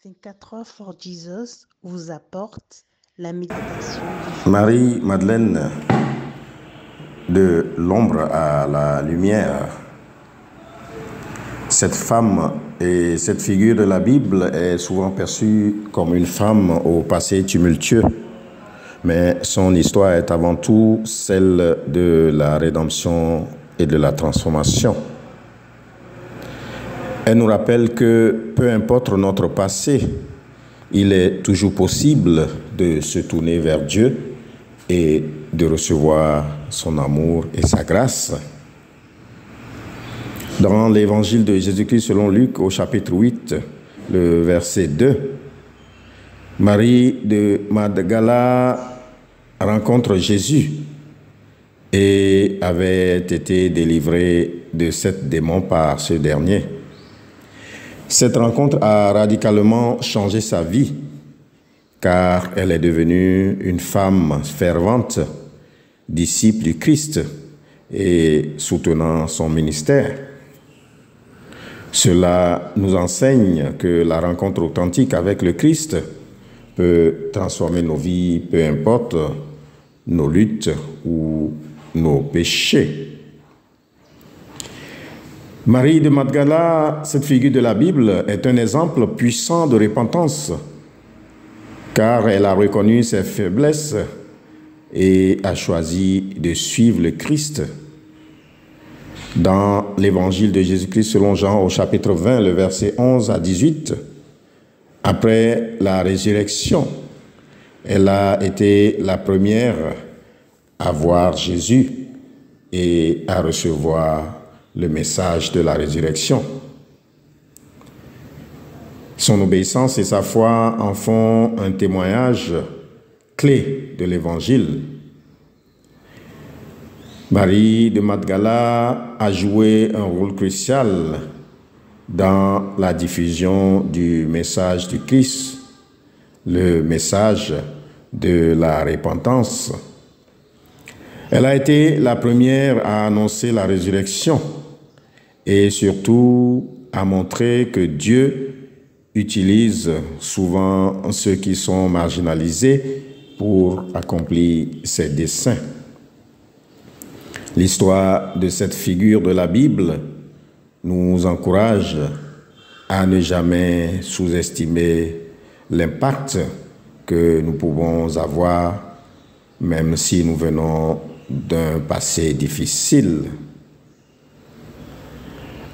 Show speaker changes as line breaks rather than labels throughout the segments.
24 Hours for Jesus vous apporte la méditation du jour.
Marie-Madeleine, de l'ombre à la lumière. Cette femme et cette figure de la Bible est souvent perçue comme une femme au passé tumultueux, mais son histoire est avant tout celle de la rédemption et de la transformation. Elle nous rappelle que peu importe notre passé, il est toujours possible de se tourner vers Dieu et de recevoir son amour et sa grâce. Dans l'évangile de Jésus-Christ selon Luc au chapitre 8, le verset 2, Marie de Magdala rencontre Jésus et avait été délivrée de 7 démons par ce dernier. Cette rencontre a radicalement changé sa vie, car elle est devenue une femme fervente, disciple du Christ et soutenant son ministère. Cela nous enseigne que la rencontre authentique avec le Christ peut transformer nos vies, peu importe nos luttes ou nos péchés. Marie de Magdala, cette figure de la Bible, est un exemple puissant de repentance, car elle a reconnu ses faiblesses et a choisi de suivre le Christ. Dans l'évangile de Jésus-Christ selon Jean au chapitre 20, le verset 11 à 18, après la résurrection, elle a été la première à voir Jésus et à recevoir le message de la résurrection. Son obéissance et sa foi en font un témoignage clé de l'Évangile. Marie de Magdala a joué un rôle crucial dans la diffusion du message du Christ, le message de la repentance. Elle a été la première à annoncer la résurrection et surtout à montrer que Dieu utilise souvent ceux qui sont marginalisés pour accomplir ses desseins. L'histoire de cette figure de la Bible nous encourage à ne jamais sous-estimer l'impact que nous pouvons avoir, même si nous venons d'un passé difficile.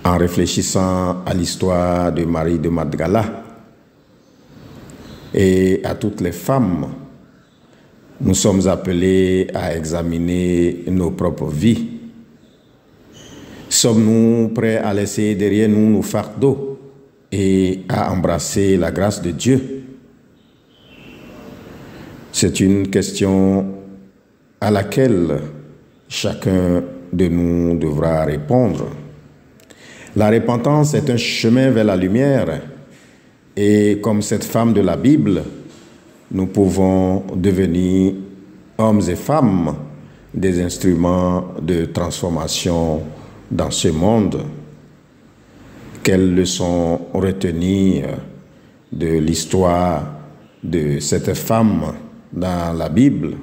En réfléchissant à l'histoire de Marie de Magdala et à toutes les femmes, nous sommes appelés à examiner nos propres vies. Sommes-nous prêts à laisser derrière nous nos fardeaux et à embrasser la grâce de Dieu? C'est une question à laquelle chacun de nous devra répondre. La repentance est un chemin vers la lumière et comme cette femme de la Bible, nous pouvons devenir hommes et femmes des instruments de transformation dans ce monde. Quelles leçons retenir de l'histoire de cette femme dans la Bible?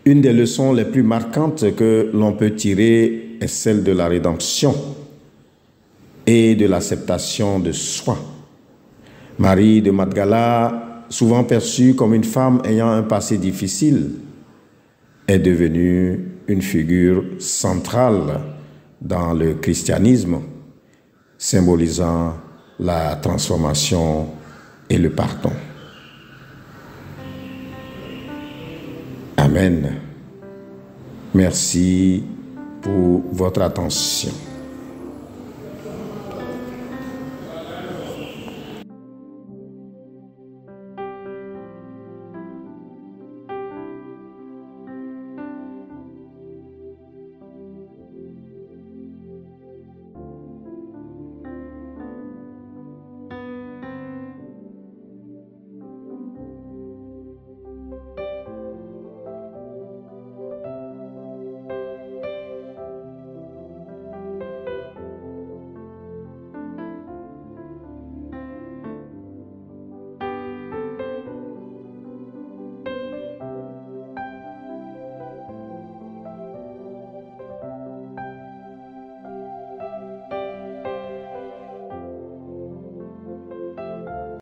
Une des leçons les plus marquantes que l'on peut tirer est celle de la rédemption et de l'acceptation de soi. Marie de Magdala, souvent perçue comme une femme ayant un passé difficile, est devenue une figure centrale dans le christianisme, symbolisant la transformation et le pardon. Amen. Merci pour votre attention.